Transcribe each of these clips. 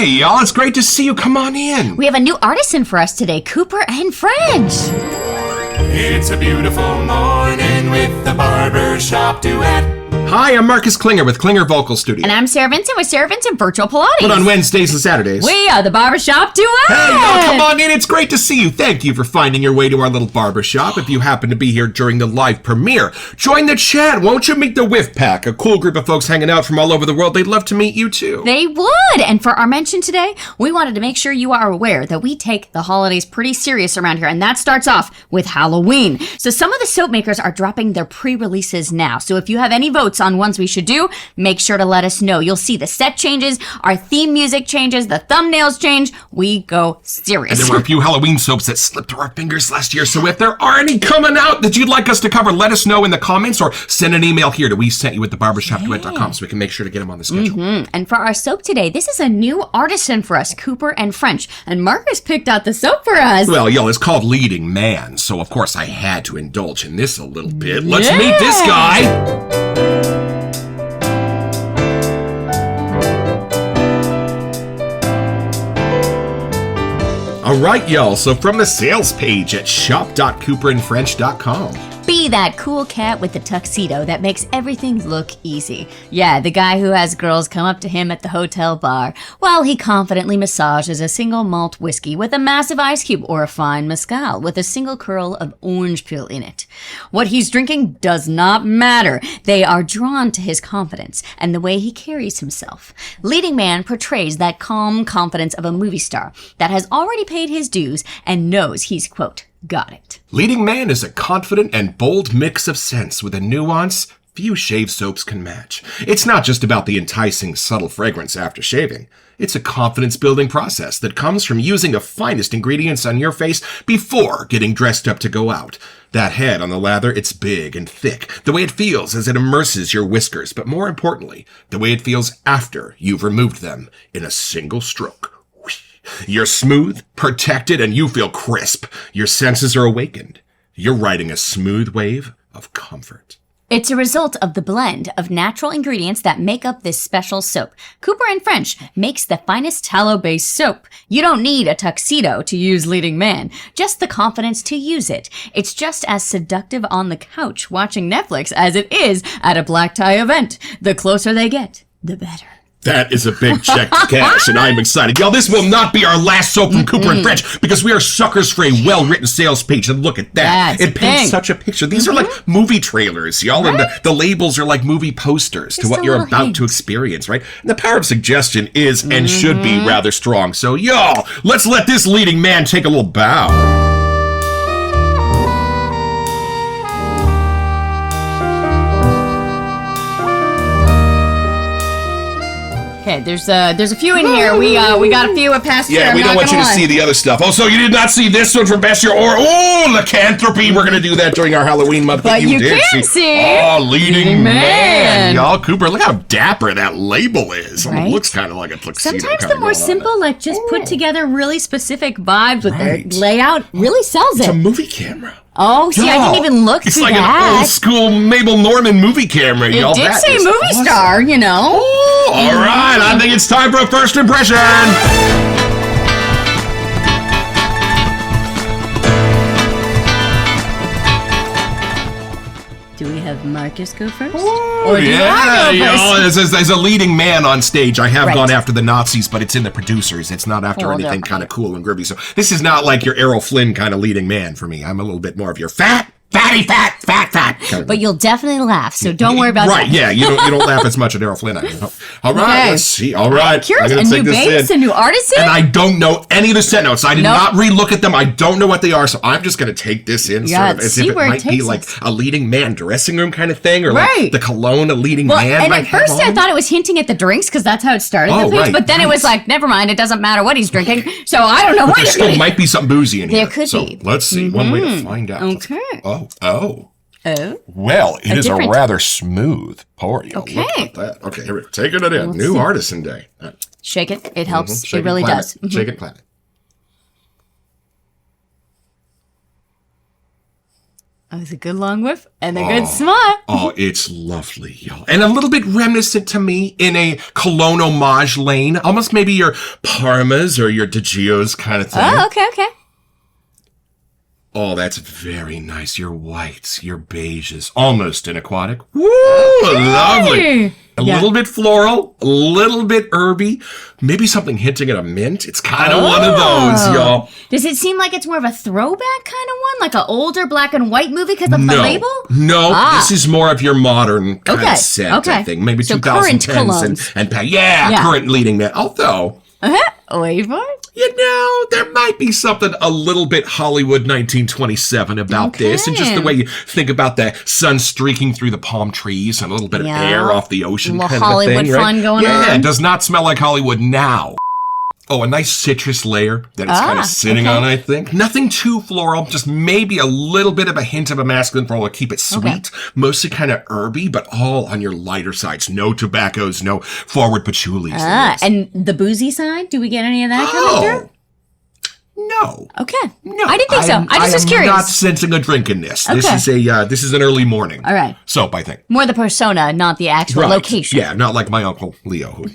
Hey, y'all, it's great to see you. Come on in. We have a new artisan for us today, Cooper and French. It's a beautiful morning with the Barbershop Duet. Hi, I'm Marcus Klinger with Klinger Vocal Studio. And I'm Sarah Vincent with Sarah Vincent Virtual Pilates. But on Wednesdays and Saturdays. We are the Barbershop Duet. Hey, y'all, come on in. It's great to see you. Thank you for finding your way to our little barbershop. If you happen to be here during the live premiere, join the chat. Won't you meet the Whiff Pack? A cool group of folks hanging out from all over the world. They'd love to meet you, too. They would. And for our mention today, we wanted to make sure you are aware that we take the holidays pretty serious around here. And that starts off with Halloween. So some of the soap makers are dropping their pre-releases now. So if you have any votes on ones we should do, make sure to let us know. You'll see the set changes, our theme music changes, the thumbnails change. We go serious. And there were a few Halloween soaps that slipped through our fingers last year. So if there are any coming out that you'd like us to cover, let us know in the comments or send an email here to WeSentYou@theBarbershopDuet.com so we can make sure to get them on the schedule. And for our soap today, this is a new artisan for us, Cooper and French. And Marcus picked out the soap for us. Well, y'all, it's called Leading Man. So, of course, I had to indulge in this a little bit. Let's meet this guy. All right, y'all, so from the sales page at shop.cooperandfrench.com. Be that cool cat with the tuxedo that makes everything look easy. Yeah, the guy who has girls come up to him at the hotel bar while he confidently massages a single malt whiskey with a massive ice cube or a fine mezcal with a single curl of orange peel in it. What he's drinking does not matter. They are drawn to his confidence and the way he carries himself. Leading Man portrays that calm confidence of a movie star that has already paid his dues and knows he's, quote, got it. Leading Man is a confident and bold mix of scents with a nuance few shave soaps can match. It's not just about the enticing, subtle fragrance after shaving. It's a confidence-building process that comes from using the finest ingredients on your face before getting dressed up to go out. That head on the lather, it's big and thick. The way it feels as it immerses your whiskers, but more importantly, the way it feels after you've removed them in a single stroke. You're smooth, protected, and you feel crisp. Your senses are awakened. You're riding a smooth wave of comfort. It's a result of the blend of natural ingredients that make up this special soap. Cooper and French makes the finest tallow-based soap. You don't need a tuxedo to use Leading Man, just the confidence to use it. It's just as seductive on the couch watching Netflix as it is at a black tie event. The closer they get, the better. That is a big check to cash, and I'm excited. Y'all, this will not be our last soap from Cooper and French, because we are suckers for a well-written sales page, and look at that. That's it paints such a picture. These are like movie trailers, y'all, and the labels are like movie posters to what you're about to experience, right? And the power of suggestion is and should be rather strong. So, y'all, let's let this Leading Man take a little bow. Okay, there's a few in here. We got a few at past year. Yeah, we don't want you to see the other stuff. Oh, so you did not see this one from Best Year or lycanthropy. We're going to do that during our Halloween month. But you did can see. Oh, Leading Man. Y'all, Cooper, look how dapper that label is. Right? It looks kind of like a tuxedo. Sometimes the more simple, like just put together really specific vibes with their layout really sells it. It's a movie camera. Oh, see, I didn't even look through like that. An old school Mabel Normand movie camera. It y'all. did That say is movie awesome. star, you know. Ooh, all right, I think it's time for a first impression. Do we have Marcus go first? Or do yeah, I go first? as a leading man on stage, I have Right. gone after the Nazis, but it's in the producers. It's not after anything kind of cool and groovy. So this is not like your Errol Flynn kind of leading man for me. I'm a little bit more of your fatty fat kind of But you'll definitely laugh, so don't worry about that. Right, yeah, you don't laugh as much at Errol Flynn. All right, Okay. let's see. All right, I'm curious, I'm a gonna new take this base, in. a new artisan? And I don't know any of the set notes. I did Nope. not re-look at them. I don't know what they are, so I'm just going to take this in Yeah, sort of as see if it where it might be takes like us. a leading man dressing room kind of thing, or Right. like the cologne a leading Well, man and might at have first I on. thought it was hinting at the drinks because that's how it started. Oh, the page, right, but then it was like, never mind, it doesn't matter what he's drinking. So I don't know what There he's still drinking. might be something boozy in here. There could so be. Let's see. One way to find out. Okay. Oh. Oh. Well, it is different- a rather smooth pour. Y'all. Okay. Look at that. Okay, here we go. Taking it in. New Artisan Day. Shake it. It helps. Shake It really clap does. Shake it, clap it. Oh, it's a good long whiff and a good smell. Oh, it's lovely, y'all. And a little bit reminiscent to me in a cologne homage lane. Almost maybe your Parmas or your DiGios kind of thing. Oh, okay. Oh, that's very nice. Your whites, your beiges, almost an aquatic. Woo, lovely. A little bit floral, a little bit herby, maybe something hinting at a mint. It's kind of one of those, y'all. Does it seem like it's more of a throwback kind of one? Like an older black and white movie because of the label? No, this is more of your modern kind of scent, I think. Maybe so 2010s and current leading that. Although... Wait for it. You know, there might be something a little bit Hollywood 1927 about this. And just the way you think about the sun streaking through the palm trees and a little bit of air off the ocean kind of Hollywood thing, right? fun going on. Yeah, it does not smell like Hollywood now. Oh, a nice citrus layer that it's kind of sitting on, I think. Nothing too floral, just maybe a little bit of a hint of a masculine floral to keep it sweet. Mostly kind of herby, but all on your lighter sides. No tobaccos, no forward patchoulis. And the boozy side, do we get any of that coming through? No. Okay. No. I didn't think so. I just was curious. I'm not sensing a drink in this. Okay. This is an early morning. All right. Soap, I think. More the persona, not the actual location. Yeah, not like my Uncle Leo. Who...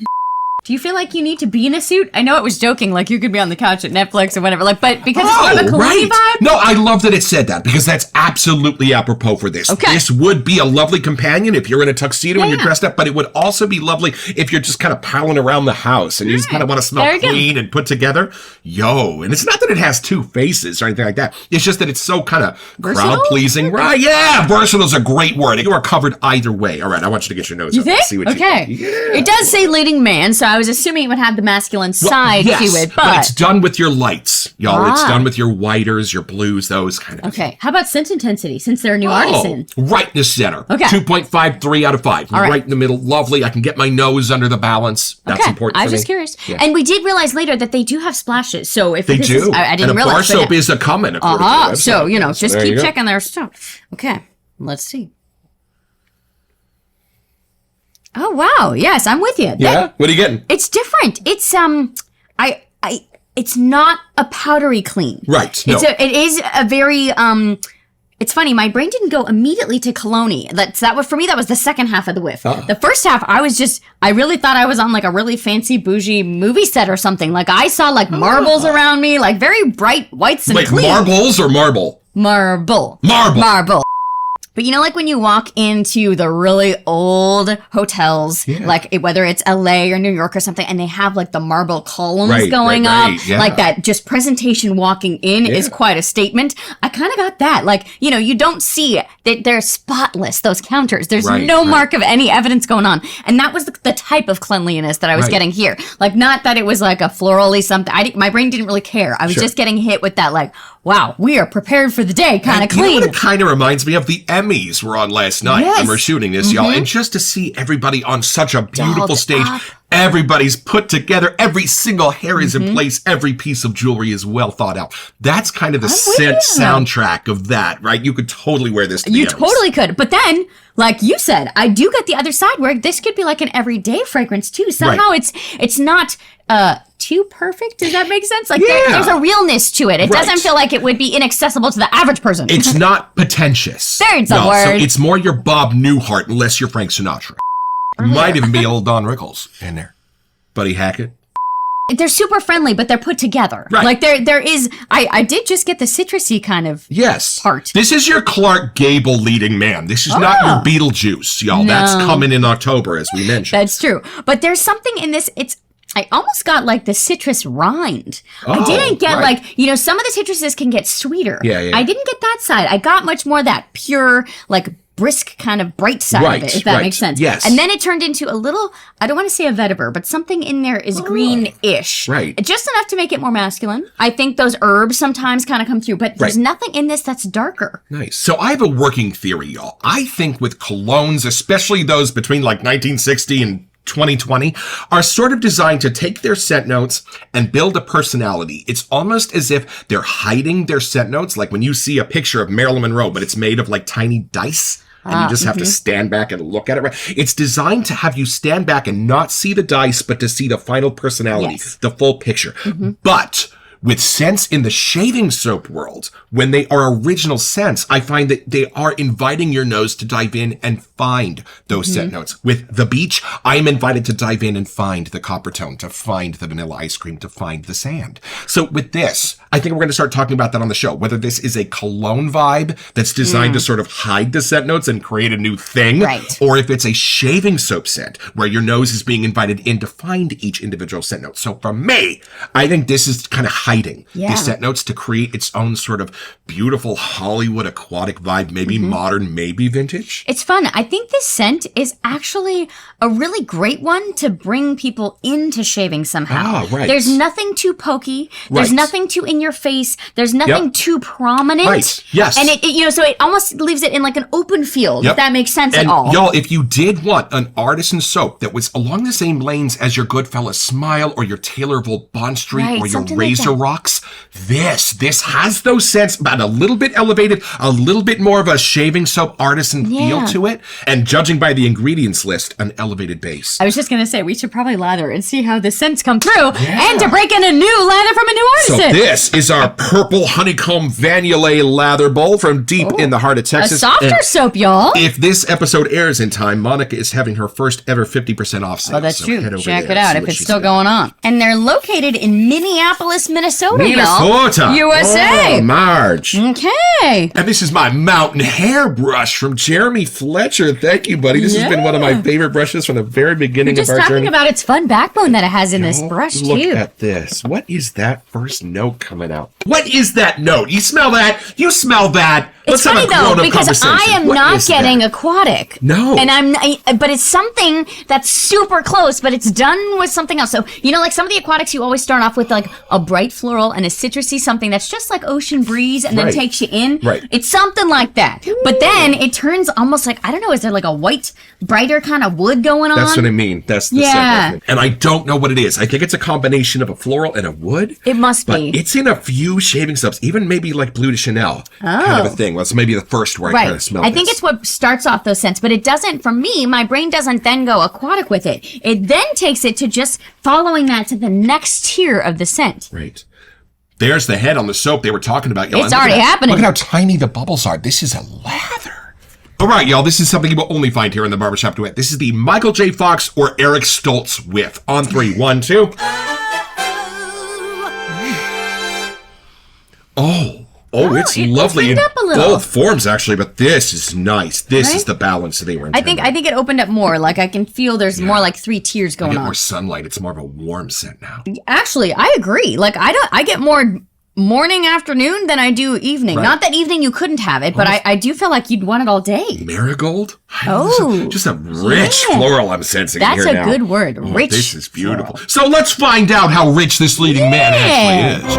Do you feel like you need to be in a suit? I know it was joking, like you could be on the couch at Netflix or whatever, like, but because it's more of a Kalani vibe? No, I love that it said that because that's absolutely apropos for this. Okay. This would be a lovely companion if you're in a tuxedo and you're dressed up, but it would also be lovely if you're just kind of palling around the house and you just kind of want to smell clean and put together. Yo, and it's not that it has two faces or anything like that. It's just that it's so kind of crowd-pleasing. Right, yeah, versatile is a great word. You are covered either way. All right, I want you to get your nose up. You think? See what okay. It does say leading man, so I was assuming it would have the masculine side to it, but it's done with your lights, y'all. It's done with your whiters, your blues, those kind of things. Okay. How about scent intensity, since they're a new artisan? Right in the center. Okay. 2.53 out of 5. Right in the middle. Lovely. I can get my nose under the balance. That's important for me. I was just curious. Yeah. And we did realize later that they do have splashes. So if they do. I didn't realize. And a bar soap is a coming. So, just keep checking their stuff. Okay. Let's see. Oh wow! Yes, I'm with you. Yeah. What are you getting? It's different. It's it's not a powdery clean. Right. No. It is a very It's funny. My brain didn't go immediately to cologne. That was for me. That was the second half of the whiff. The first half, I really thought I was on like a really fancy bougie movie set or something. Like I saw like marbles around me, like very bright whites and clean. Marbles or marble? Marble. But like when you walk into the really old hotels, like whether it's LA or New York or something, and they have like the marble columns going up, like that just presentation walking in is quite a statement. I kind of got that. Like, you don't see that they're spotless, those counters. There's no mark of any evidence going on. And that was the type of cleanliness that I was getting here. Like, not that it was like a florally something. My brain didn't really care. I was just getting hit with that, like, wow, we are prepared for the day kind of clean. It kind of reminds me of the Emmys were on last night and we're shooting this, y'all. And just to see everybody on such a beautiful stage, everybody's put together, every single hair is in place, every piece of jewelry is well thought out. That's kind of the scent soundtrack of that, right? You could totally wear this to the Emmys. Totally could. But then, like you said, I do get the other side where this could be like an everyday fragrance too. Somehow it's not too perfect. Does that make sense? Like there's a realness to it. It doesn't feel like it would be inaccessible to the average person. It's not pretentious. There's a word. So it's more your Bob Newhart unless you're Frank Sinatra. Might even be old Don Rickles in there. Buddy Hackett. They're super friendly, but they're put together. Right. Like there is, I did just get the citrusy kind of part. This is your Clark Gable leading man. This is not your Beetlejuice, y'all. No. That's coming in October, as we mentioned. That's true. But there's something in this, I almost got like the citrus rind. I didn't get like, some of the citruses can get sweeter. Yeah. I didn't get that side. I got much more that pure, like brisk kind of bright side of it, if that makes sense. Yes. And then it turned into a little, I don't want to say a vetiver, but something in there is green-ish. Right. Just enough to make it more masculine. I think those herbs sometimes kind of come through, but there's nothing in this that's darker. Nice. So I have a working theory, y'all. I think with colognes, especially those between like 1960 and 2020, are sort of designed to take their scent notes and build a personality. It's almost as if they're hiding their scent notes. Like when you see a picture of Marilyn Monroe, but it's made of like tiny dice. And you just have to stand back and look at it. It's designed to have you stand back and not see the dice, but to see the final personality, the full picture. But with scents in the shaving soap world, when they are original scents, I find that they are inviting your nose to dive in and find those scent notes. With the beach, I am invited to dive in and find the copper tone, to find the vanilla ice cream, to find the sand. So with this, I think we're going to start talking about that on the show, whether this is a cologne vibe that's designed to sort of hide the scent notes and create a new thing, right, or if it's a shaving soap scent where your nose is being invited in to find each individual scent note. So for me, I think this is kind of hiding these scent notes to create its own sort of beautiful Hollywood aquatic vibe, maybe modern, maybe vintage. It's fun. I think this scent is actually a really great one to bring people into shaving somehow. Ah, right. There's nothing too pokey. There's nothing too in your face. There's nothing too prominent. Right. Yes. And it so it almost leaves it in like an open field, if that makes sense and at all. Y'all, if you did want an artisan soap that was along the same lanes as your Goodfellas Smile or your Taylorville Bond Street or your Razor Rocks, this has those scents, but a little bit elevated, a little bit more of a shaving soap artisan feel to it, and judging by the ingredients list, an elevated base. I was just going to say, we should probably lather and see how the scents come through, and to break in a new lather from a new artisan. So this is our purple honeycomb vanillé lather bowl from deep in the heart of Texas. A softer soap, y'all. If this episode airs in time, Monica is having her first ever 50% off sale. Oh, that's true. Check it out if it's still going on. And they're located in Minneapolis, Minnesota, Minnesota. USA. Oh, Marge. Okay. And this is my mountain hair brush from Jeremy Fletcher. Thank you, buddy. This has been one of my favorite brushes from the very beginning of our journey. Just talking about its fun backbone that it has in this brush, Look too. Look at this. What is that first note coming out? What is that note? You smell that? You smell that? It's funny though, because I am not getting aquatic. No. And but it's something that's super close, but it's done with something else. So, like some of the aquatics, you always start off with like a bright floral and a citrusy something that's just like ocean breeze and then takes you in. Right. It's something like that. But then it turns almost like, I don't know, is there like a white, brighter kind of wood going on? That's what I mean. That's the scent. And I don't know what it is. I think it's a combination of a floral and a wood. It must be. But it's in a few shaving soaps, even maybe like Blue de Chanel kind of a thing. Well, it's maybe the first where I kind of smell I think it's what starts off those scents, but it doesn't, for me, my brain doesn't then go aquatic with it. It then takes it to just following that to the next tier of the scent. Right. There's the head on the soap they were talking about. It's already happening. Look at how tiny the bubbles are. This is a lather. All right, y'all, this is something you will only find here in the Barbershop Duet. This is the Michael J. Fox or Eric Stoltz whiff. On 3, 1, 2. Oh, it's lovely in both forms, actually, but this is nice. This is the balance that they were intending. I think it opened up more. Like, I can feel there's more like 3 tiers going on. More sunlight. It's more of a warm scent now. Actually, I agree. Like, I get more morning, afternoon than I do evening. Not that evening you couldn't have it, but I do feel like you'd want it all day. Marigold? Just a rich floral I'm sensing here now. That's a good word. Rich. This is beautiful. Floral. So let's find out how rich this leading man actually is.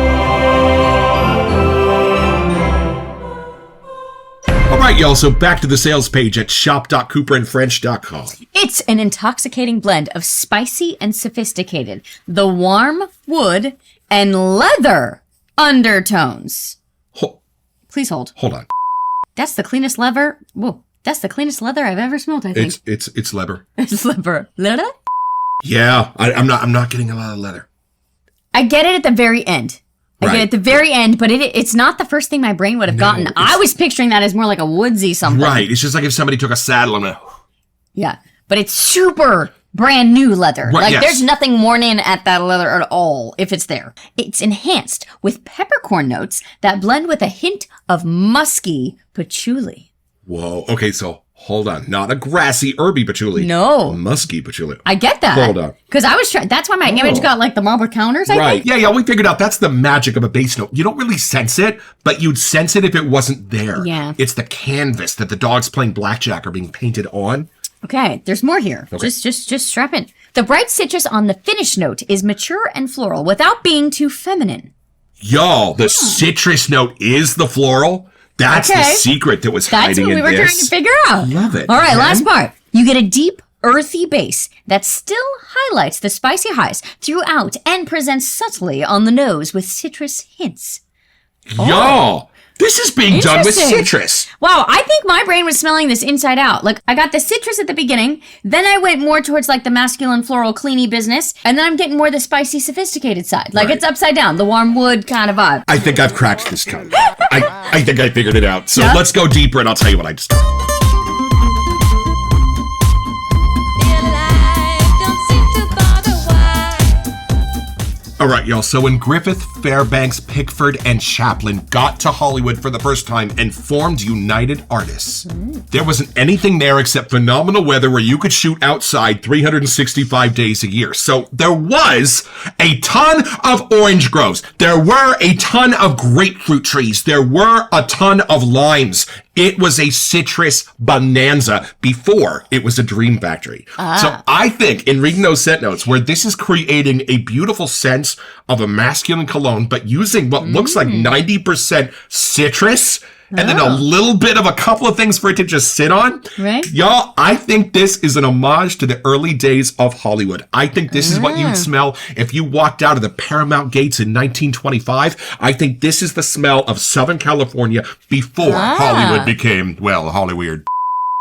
All right, y'all, so back to the sales page at shop.cooperandfrench.com. It's an intoxicating blend of spicy and sophisticated, the warm wood and leather undertones. Please hold. Hold on. That's the cleanest leather. Whoa, that's the cleanest leather I've ever smelled, I think. It's leather. It's leather. Leather? Yeah, I'm not getting a lot of leather. I get it at the very end. I get it at the very end, but it's not the first thing my brain would have gotten. I was picturing that as more like a woodsy something. Right. It's just like if somebody took a saddle and Yeah. But it's super brand new leather. Right, there's nothing worn in at that leather at all, if it's there. It's enhanced with peppercorn notes that blend with a hint of musky patchouli. Whoa. Okay, so hold on. Not a grassy, herby patchouli. No. Musky patchouli. I get that. Hold on. Because I was trying. That's why my image got like the marble counters, I think. Yeah, we figured out that's the magic of a base note. You don't really sense it, but you'd sense it if it wasn't there. Yeah. It's the canvas that the dogs playing blackjack are being painted on. Okay, there's more here. Okay. Just strap in. The bright citrus on the finish note is mature and floral without being too feminine. Y'all, the citrus note is the floral. That's the secret that was hiding in this. That's what we were trying to figure out. Love it. All right, last part. You get a deep, earthy base that still highlights the spicy highs throughout and presents subtly on the nose with citrus hints. Y'all, This is being done with Interesting. citrus. Wow, I think my brain was smelling this inside out. Like, I got the citrus at the beginning, then I went more towards, like, the masculine floral cleany business, and then I'm getting more the spicy sophisticated side. Like, It's upside down, the warm wood kind of vibe. I think I've cracked this code. I think I figured it out. So Yeah? let's go deeper and I'll tell you what I just... All right, y'all. So when Griffith, Fairbanks, Pickford, and Chaplin got to Hollywood for the first time and formed United Artists, there wasn't anything there except phenomenal weather where you could shoot outside 365 days a year. So there was a ton of orange groves. There were a ton of grapefruit trees. There were a ton of limes. It was a citrus bonanza before it was a dream factory. So I think in reading those scent notes where this is creating a beautiful sense of a masculine cologne, but using what looks like 90% citrus and then a little bit of a couple of things for it to just sit on. Right. Y'all, I think this is an homage to the early days of Hollywood. I think this is what you'd smell if you walked out of the Paramount Gates in 1925. I think this is the smell of Southern California before Hollywood became, well, Hollyweird.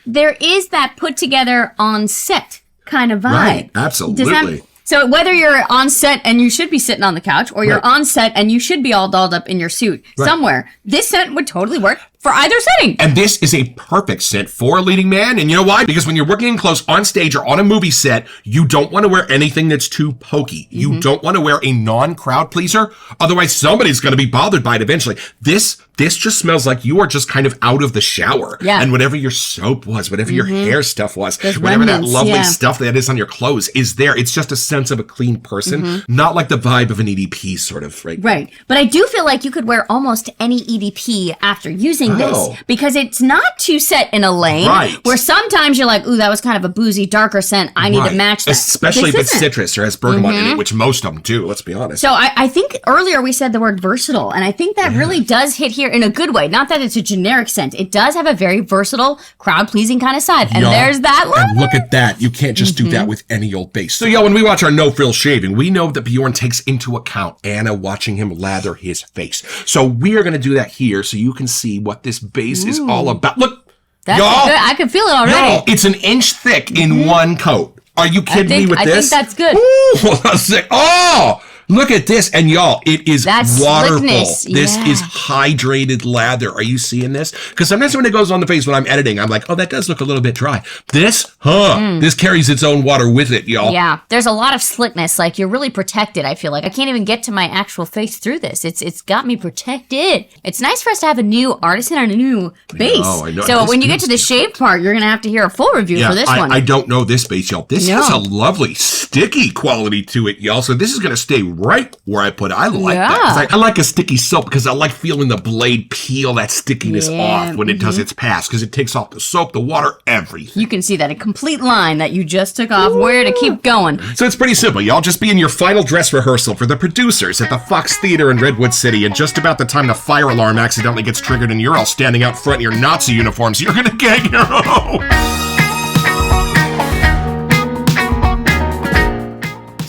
There is that put together on set kind of vibe. Right, absolutely. So whether you're on set and you should be sitting on the couch, or you're on set and you should be all dolled up in your suit somewhere, this scent would totally work for either setting. And this is a perfect scent for a leading man. And you know why? Because when you're working in close on stage or on a movie set, you don't want to wear anything that's too pokey. You don't want to wear a non-crowd pleaser. Otherwise, somebody's going to be bothered by it eventually. This just smells like you are just kind of out of the shower. Yeah. And whatever your soap was, whatever your hair stuff was, Those whatever that remnants, lovely yeah. stuff that is on your clothes is there. It's just a sense of a clean person, not like the vibe of an EDP sort of fragrance. Right. But I do feel like you could wear almost any EDP after using this, because it's not too set in a lane where sometimes you're like, ooh, that was kind of a boozy, darker scent. I need to match that. Especially if This it's isn't. citrus or has bergamot in it, which most of them do, let's be honest. So I think earlier we said the word versatile, and I think that really does hit here in a good way. Not that it's a generic scent. It does have a very versatile, crowd-pleasing kind of side. And there's that one. And look at that. You can't just do that with any old base. So, when we watch our no-frill shaving, we know that Bjorn takes into account Anna watching him lather his face. So we are going to do that here so you can see what this base is all about. Look, That's y'all. good. I can feel it already. Y'all, it's an inch thick in one coat. Are you kidding me with this? I think that's good. Ooh, I was like, oh, look at this. And y'all, it is That's waterful. slickness. This Yeah. is hydrated lather. Are you seeing this? Because sometimes when it goes on the face when I'm editing, I'm like, oh, that does look a little bit dry. This, this carries its own water with it, y'all. Yeah, there's a lot of slickness. Like, you're really protected, I feel like. I can't even get to my actual face through this. It's got me protected. It's nice for us to have a new artisan and a new base. I know. So This when you get feels to the shaved part, you're going to have to hear a full review for this one. I don't know this base, y'all. This has a lovely sticky quality to it, y'all. So this is going to stay right where I put it. I like that. 'Cause I like a sticky soap because I like feeling the blade peel that stickiness off when it does its pass, because it takes off the soap, the water, everything. You can see that a complete line that you just took off, where to keep going. So it's pretty simple. Y'all just be in your final dress rehearsal for the producers at the Fox Theater in Redwood City, and just about the time the fire alarm accidentally gets triggered and you're all standing out front in your Nazi uniforms, you're gonna get your own.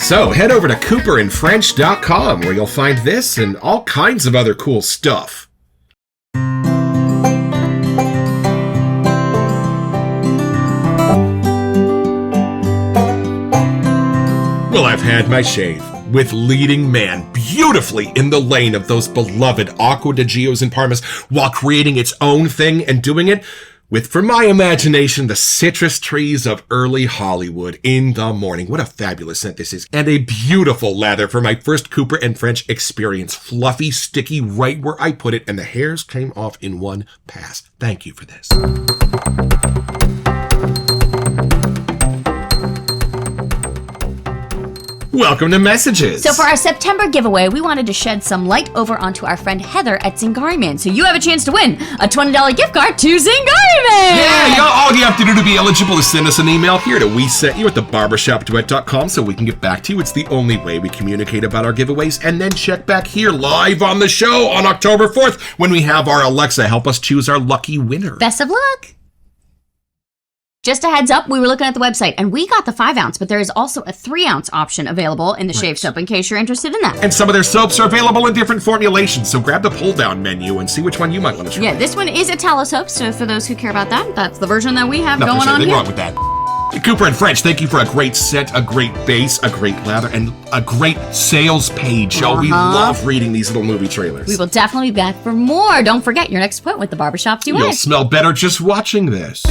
So head over to cooperandfrench.com where you'll find this and all kinds of other cool stuff. Well, I've had my shave with leading man beautifully in the lane of those beloved Acqua di Gios and Parmas while creating its own thing and doing it with, for my imagination, the citrus trees of early Hollywood in the morning. What a fabulous scent this is. And a beautiful lather for my first Cooper and French experience. Fluffy, sticky, right where I put it, and the hairs came off in one pass. Thank you for this. Welcome to Messages. So for our September giveaway, we wanted to shed some light over onto our friend Heather at Zingari. So you have a chance to win a $20 gift card to Zingari. Yeah, y'all, all you have to do to be eligible is send us an email here to WeSentYou@theBarbershopDuet.com so we can get back to you. It's the only way we communicate about our giveaways. And then check back here live on the show on October 4th when we have our Alexa help us choose our lucky winner. Best of luck. Just a heads up, we were looking at the website and we got the 5-ounce, but there is also a 3-ounce option available in the shave soap in case you're interested in that. And some of their soaps are available in different formulations, so grab the pull-down menu and see which one you might want to try. Yeah, this one is a tallow soap, so for those who care about that, that's the version that we have Not going there's on anything here. wrong with that. Cooper and French, thank you for a great set, a great base, a great lather, and a great sales page. Oh, we love reading these little movie trailers. We will definitely be back for more. Don't forget your next appointment with the Barbershop Duet. You'll smell better just watching this.